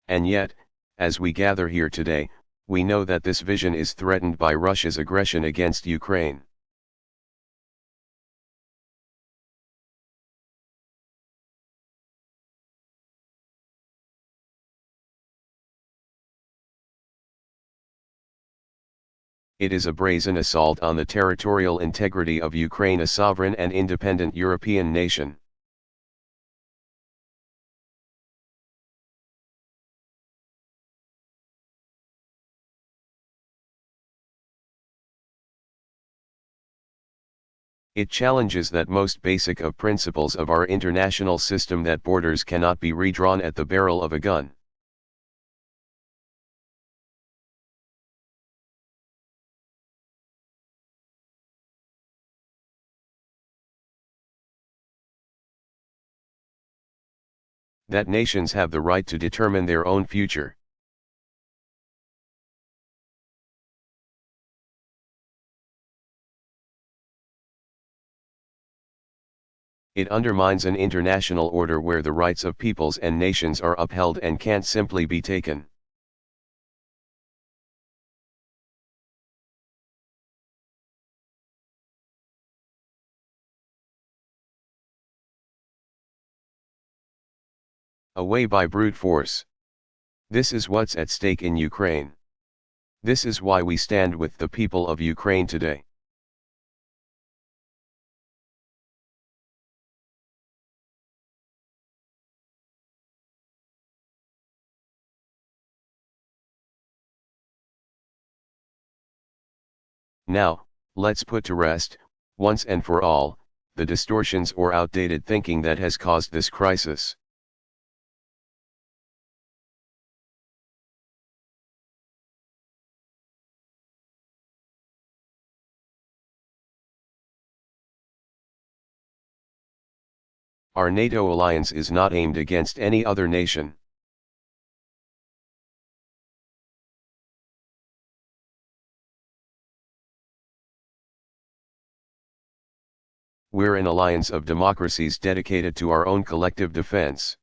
And yet, as we gather here today, we know that this vision is threatened by Russia's aggression against Ukraine. It is a brazen assault on the territorial integrity of Ukraine, a sovereign and independent European nation. It challenges that most basic of principles of our international system, that borders cannot be redrawn at the barrel of a gun. That nations have the right to determine their own future. It undermines an international order where the rights of peoples and nations are upheld and can't simply be taken. Away by brute force. This is what's at stake in Ukraine. This is why we stand with the people of Ukraine today. Now, let's put to rest, once and for all, the distortions or outdated thinking that has caused this crisis. Our NATO alliance is not aimed against any other nation. We're an alliance of democracies dedicated to our own collective defense.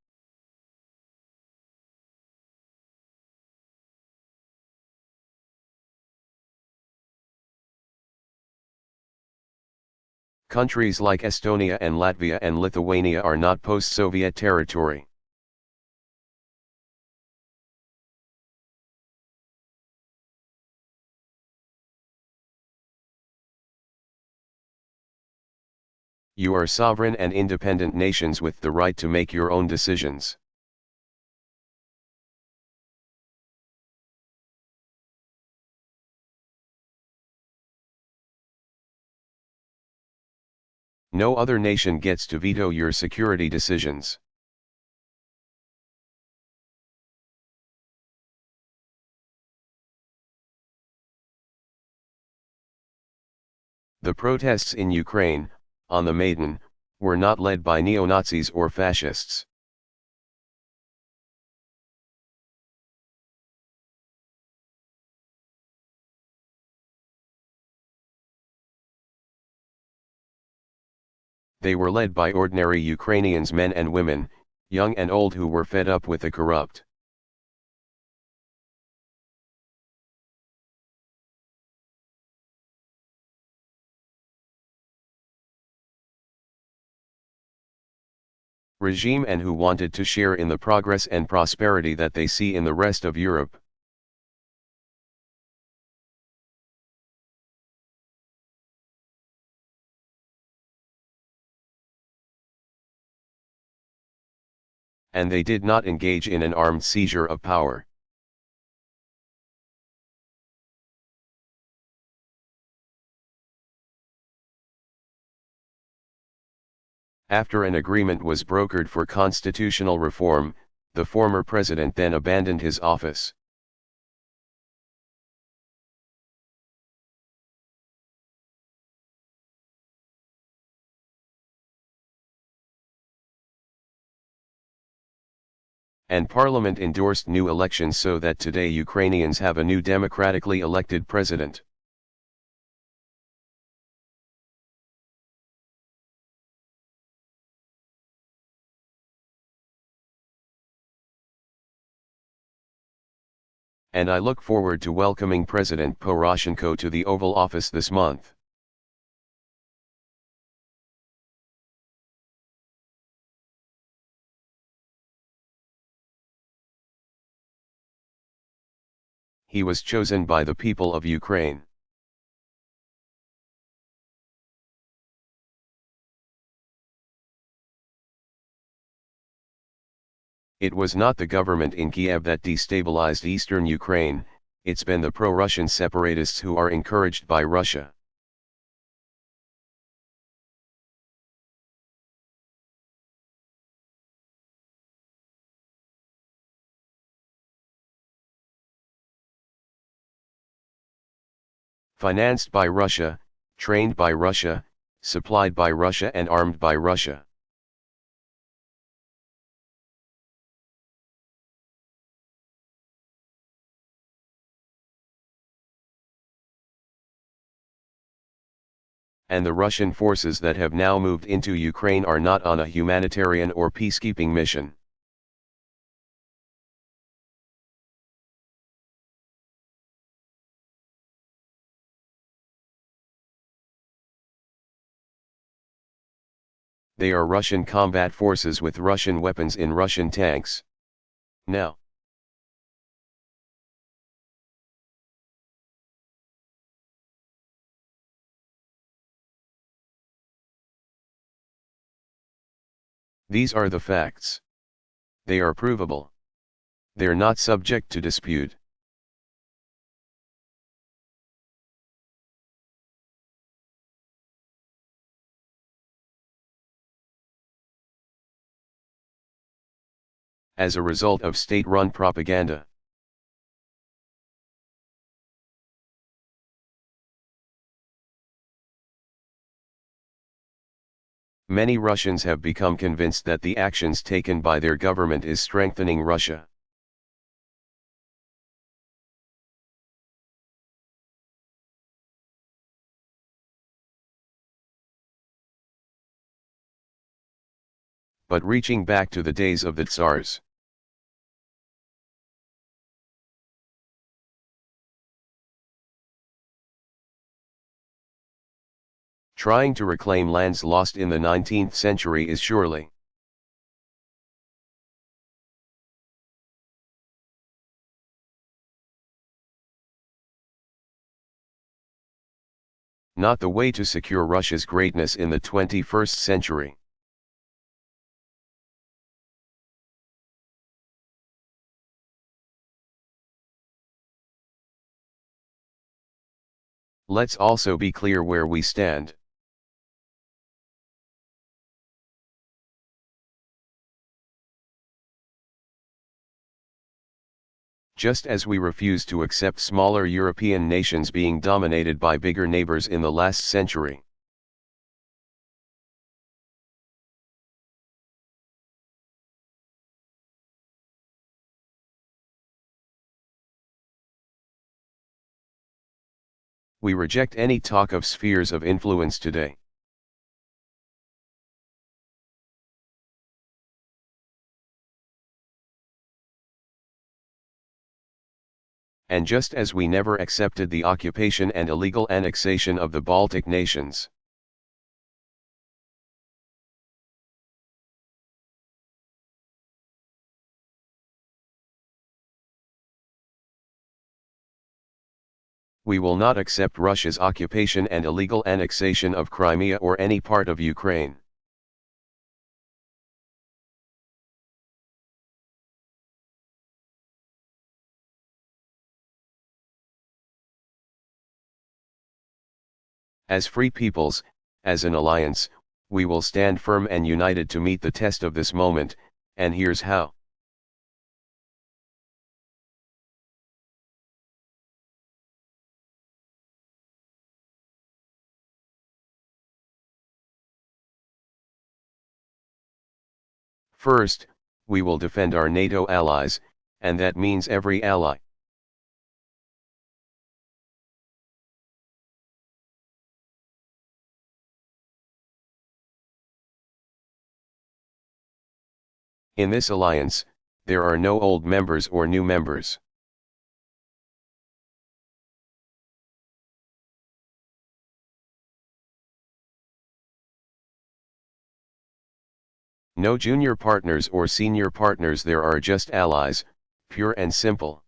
Countries like Estonia and Latvia and Lithuania are not post-Soviet territory. You are sovereign and independent nations with the right to make your own decisions. No other nation gets to veto your security decisions. The protests in Ukraine, on the Maidan, were not led by neo-Nazis or fascists. They were led by ordinary Ukrainians, men and women, young and old, who were fed up with the corrupt. Regime and who wanted to share in the progress and prosperity that they see in the rest of Europe. And they did not engage in an armed seizure of power. After an agreement was brokered for constitutional reform, the former president then abandoned his office. And parliament endorsed new elections so that today Ukrainians have a new democratically elected president. and I look forward to welcoming President Poroshenko to the Oval Office this month. He was chosen by the people of Ukraine. It was not the government in Kiev that destabilized eastern Ukraine, it's been the pro-Russian separatists who are encouraged by Russia. Financed by Russia, trained by Russia, supplied by Russia and armed by Russia. And the Russian forces that have now moved into Ukraine are not on a humanitarian or peacekeeping mission. They are Russian combat forces with Russian weapons in Russian tanks. Now, these are the facts. They are provable. They're not subject to dispute. As a result of state-run propaganda. Many Russians have become convinced that the actions taken by their government is strengthening Russia. But reaching back to the days of the Tsars. Trying to reclaim lands lost in the 19th century is surely not the way to secure Russia's greatness in the 21st century. Let's also be clear where we stand. Just as we refuse to accept smaller European nations being dominated by bigger neighbors in the last century. We reject any talk of spheres of influence today. And just as we never accepted the occupation and illegal annexation of the Baltic nations. We will not accept Russia's occupation and illegal annexation of Crimea or any part of Ukraine. As free peoples, as an alliance, we will stand firm and united to meet the test of this moment, and here's how. First, we will defend our NATO allies, and that means every ally. In this alliance, there are no old members or new members. No junior partners or senior partners, there are just allies, pure and simple.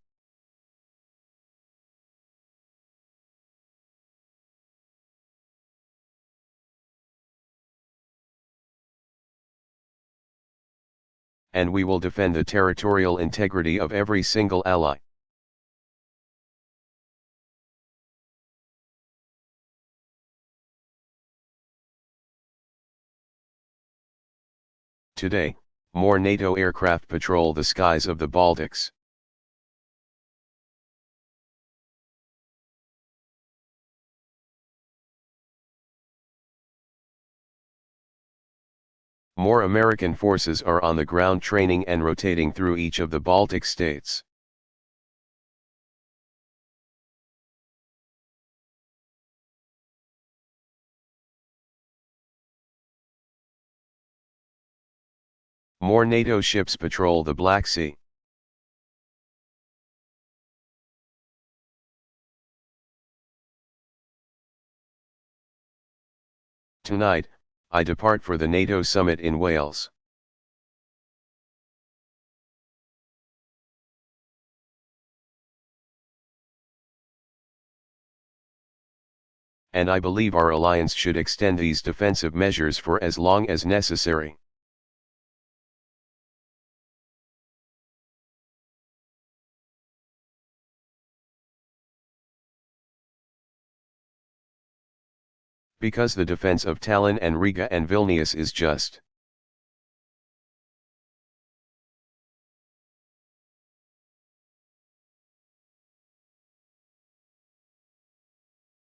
And we will defend the territorial integrity of every single ally. Today, more NATO aircraft patrol the skies of the Baltics. More American forces are on the ground training and rotating through each of the Baltic states. More NATO ships patrol the Black Sea. Tonight, I depart for the NATO summit in Wales. And I believe our alliance should extend these defensive measures for as long as necessary. Because the defense of Tallinn and Riga and Vilnius is just.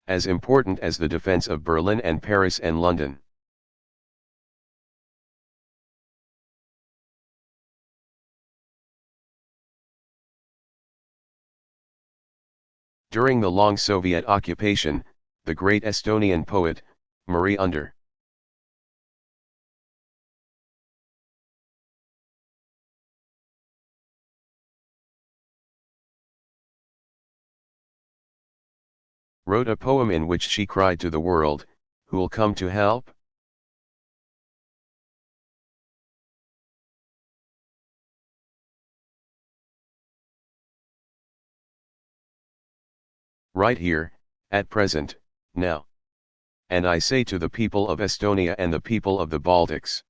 As important as the defense of Berlin and Paris and London. During the long Soviet occupation, the great Estonian poet, Marie Under, wrote a poem in which she cried to the world, "Who'll come to help?" Right here, at present, now. And I say to the people of Estonia and the people of the Baltics,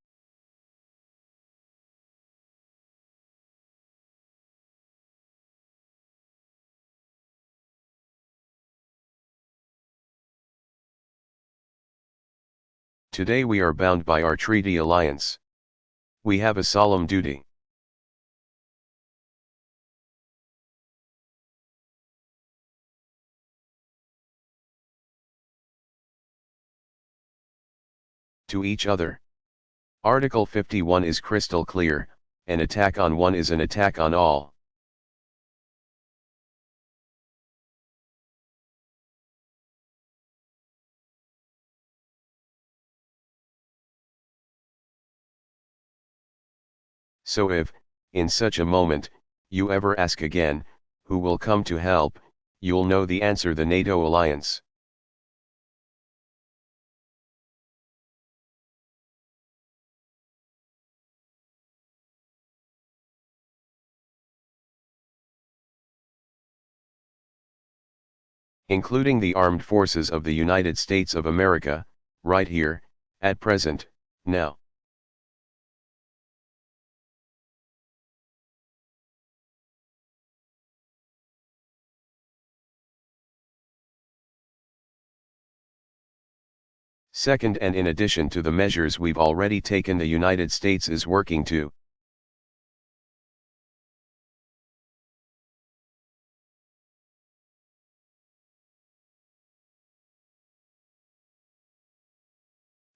today we are bound by our treaty alliance. We have a solemn duty. To each other. Article 51 is crystal clear, an attack on one is an attack on all. So if, in such a moment, you ever ask again, who will come to help, you'll know the answer: the NATO alliance. Including the armed forces of the United States of America, right here, at present, now. Second, and in addition to the measures we've already taken, the United States is working to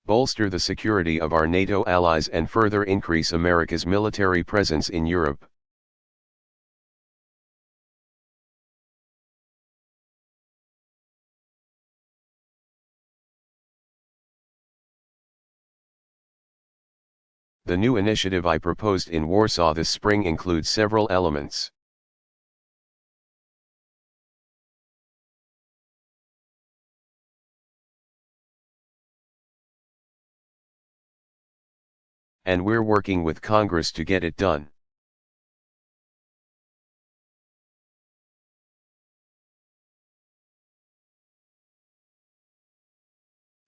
bolster the security of our NATO allies and further increase America's military presence in Europe. The new initiative I proposed in Warsaw this spring includes several elements. and we're working with Congress to get it done.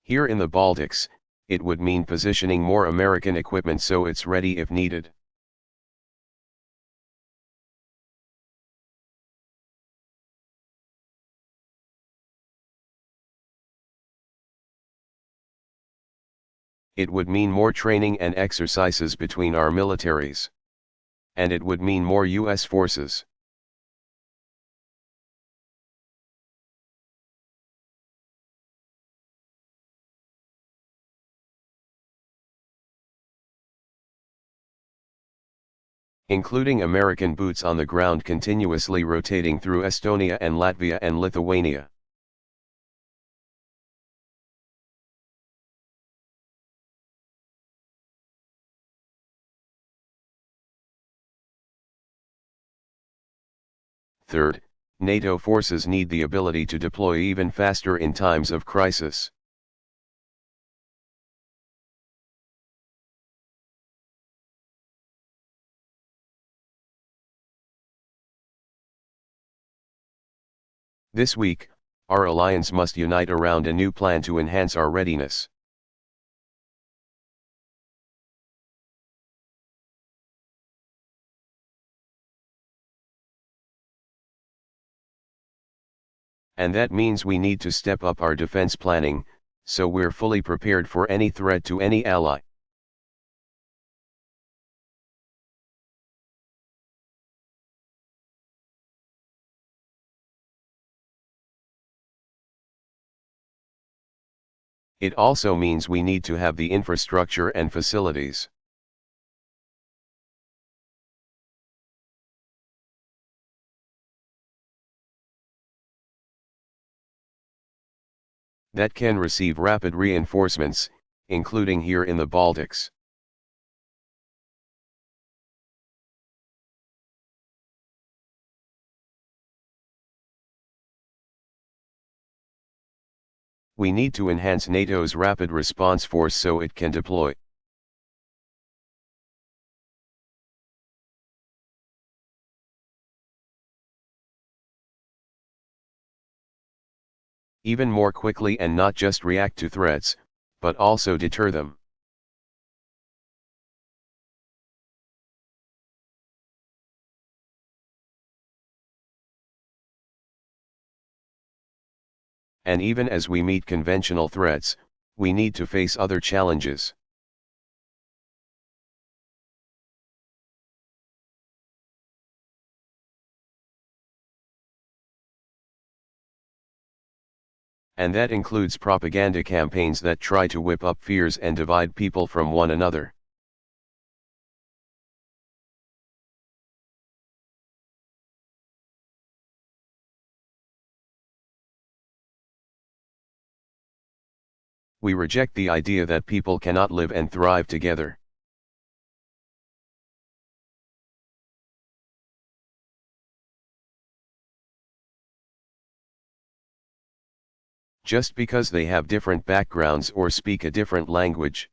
Here in the Baltics, it would mean positioning more American equipment so it's ready if needed. It would mean more training and exercises between our militaries. And it would mean more US forces. Including American boots on the ground continuously rotating through Estonia and Latvia and Lithuania. Third, NATO forces need the ability to deploy even faster in times of crisis. This week, our alliance must unite around a new plan to enhance our readiness. And that means we need to step up our defense planning, so we're fully prepared for any threat to any ally. It also means we need to have the infrastructure and facilities. That can receive rapid reinforcements, including here in the Baltics. We need to enhance NATO's rapid response force so it can deploy. Even more quickly and not just react to threats, but also deter them. And even as we meet conventional threats, we need to face other challenges. And that includes propaganda campaigns that try to whip up fears and divide people from one another. We reject the idea that people cannot live and thrive together. Just because they have different backgrounds or speak a different language.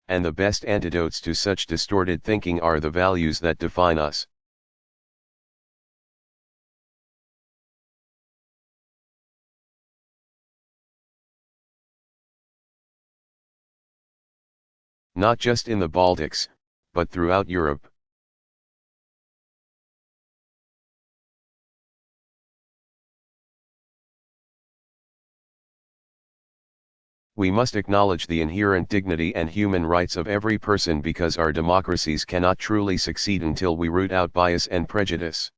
And the best antidotes to such distorted thinking are the values that define us. Not just in the Baltics, but throughout Europe. We must acknowledge the inherent dignity and human rights of every person because our democracies cannot truly succeed until we root out bias and prejudice.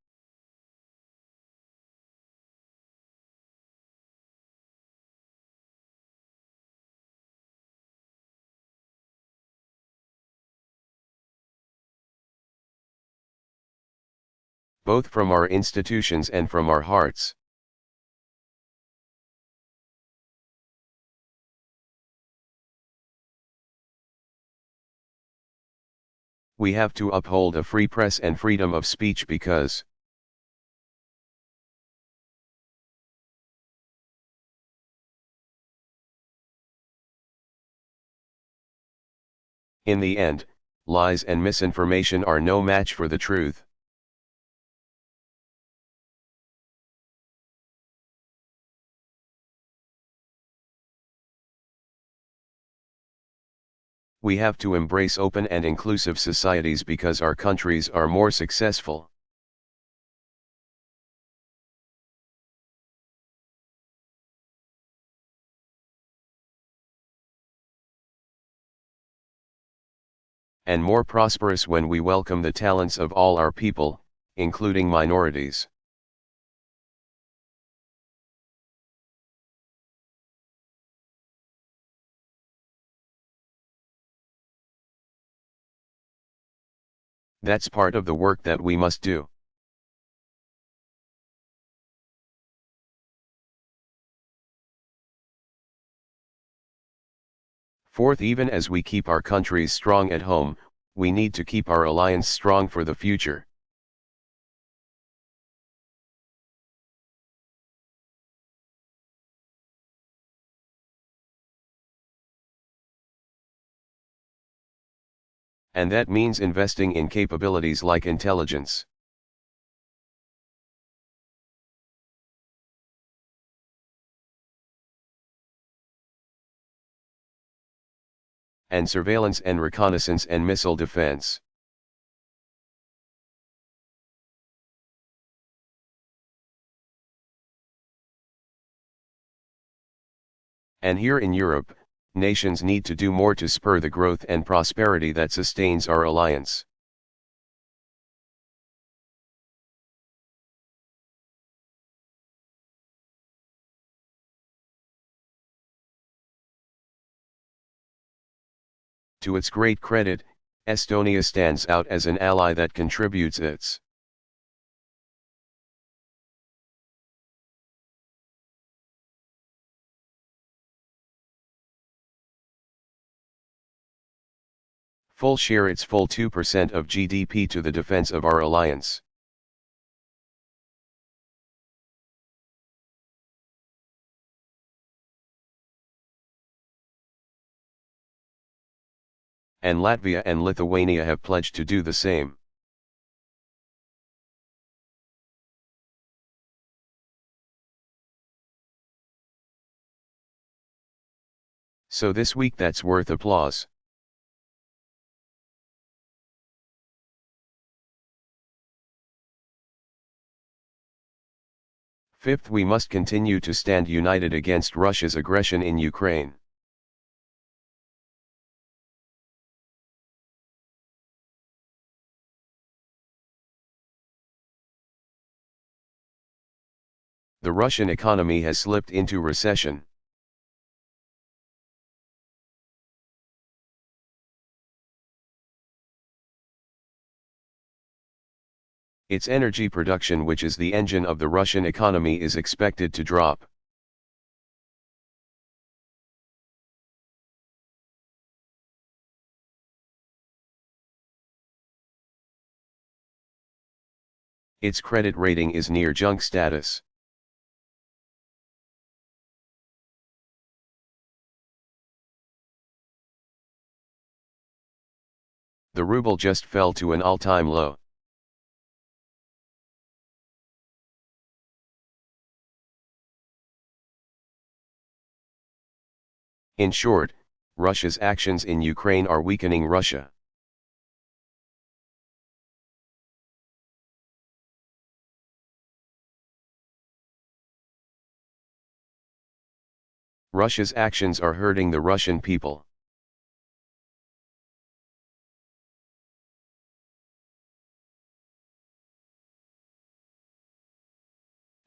Both from our institutions and from our hearts. We have to uphold a free press and freedom of speech because In the end, lies and misinformation are no match for the truth. We have to embrace open and inclusive societies because our countries are more successful. And more prosperous when we welcome the talents of all our people, including minorities. That's part of the work that we must do. Fourth, even as we keep our countries strong at home, we need to keep our alliance strong for the future. And that means investing in capabilities like intelligence, and surveillance and reconnaissance and missile defense. And here in Europe, nations need to do more to spur the growth and prosperity that sustains our alliance. To its great credit, Estonia stands out as an ally that contributes its full share, its full 2% of GDP to the defense of our alliance. And Latvia and Lithuania have pledged to do the same. So this week that's worth applause. Fifth, we must continue to stand united against Russia's aggression in Ukraine. The Russian economy has slipped into recession. Its energy production, which is the engine of the Russian economy, is expected to drop. Its credit rating is near junk status. The ruble just fell to an all-time low. In short, Russia's actions in Ukraine are weakening Russia. Russia's actions are hurting the Russian people.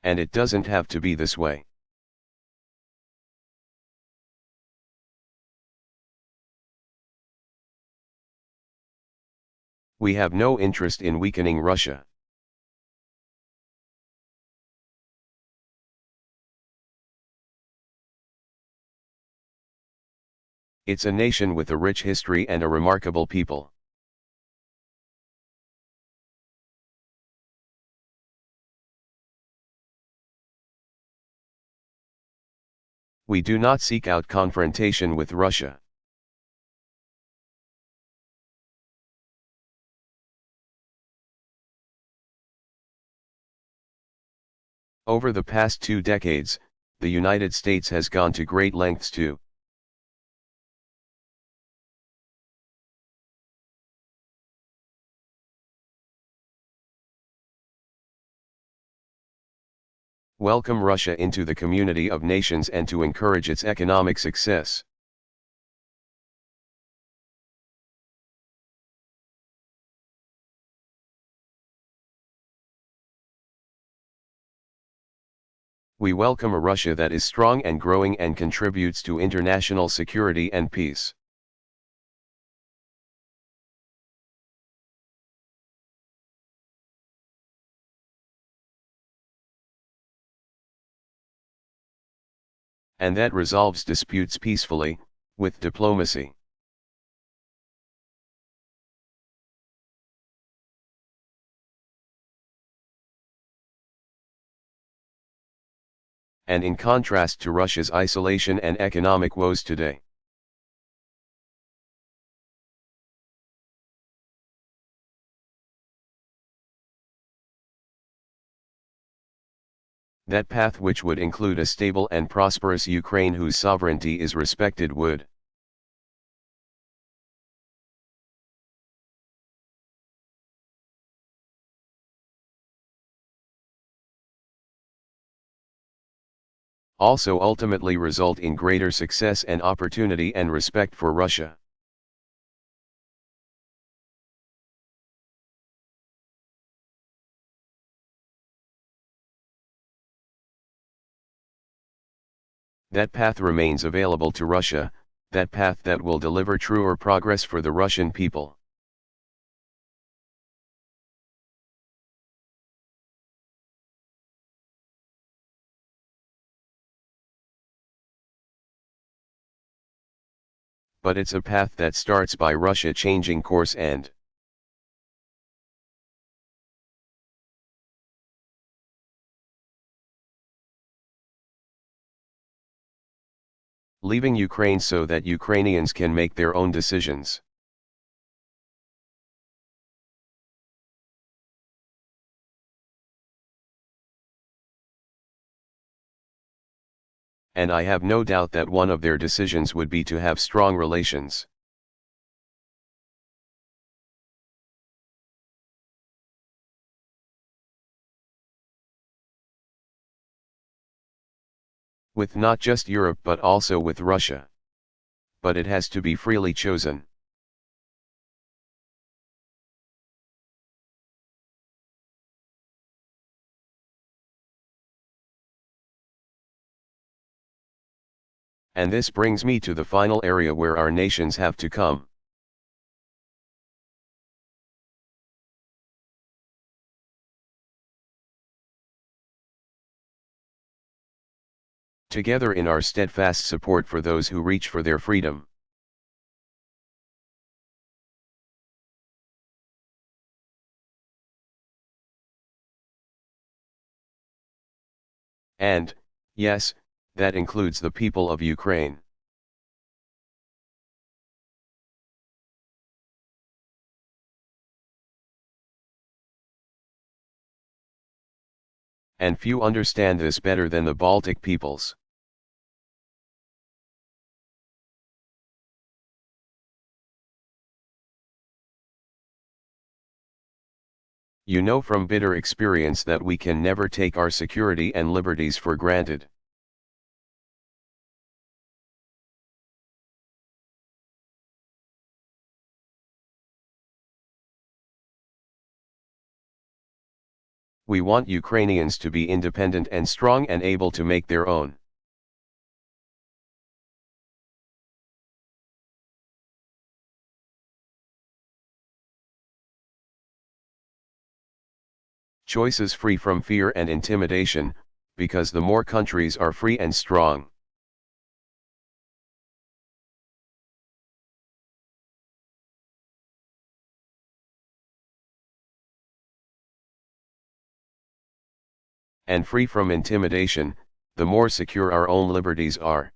And it doesn't have to be this way. We have no interest in weakening Russia. It's a nation with a rich history and a remarkable people. We do not seek out confrontation with Russia. Over the past 2 decades, the United States has gone to great lengths to welcome Russia into the community of nations and to encourage its economic success. We welcome a Russia that is strong and growing and contributes to international security and peace. And that resolves disputes peacefully, with diplomacy. And in contrast to Russia's isolation and economic woes today. That path, which would include a stable and prosperous Ukraine whose sovereignty is respected, would also ultimately result in greater success and opportunity and respect for Russia. That path remains available to Russia, that path that will deliver truer progress for the Russian people. But it's a path that starts by Russia changing course and leaving Ukraine so that Ukrainians can make their own decisions. And I have no doubt that one of their decisions would be to have strong relations. With not just Europe but also with Russia. But it has to be freely chosen. And this brings me to the final area where our nations have to come. Together in our steadfast support for those who reach for their freedom. And, yes, that includes the people of Ukraine. And few understand this better than the Baltic peoples. You know from bitter experience that we can never take our security and liberties for granted. We want Ukrainians to be independent and strong and able to make their own. Choices free from fear and intimidation, because the more countries are free and strong, and free from intimidation, the more secure our own liberties are.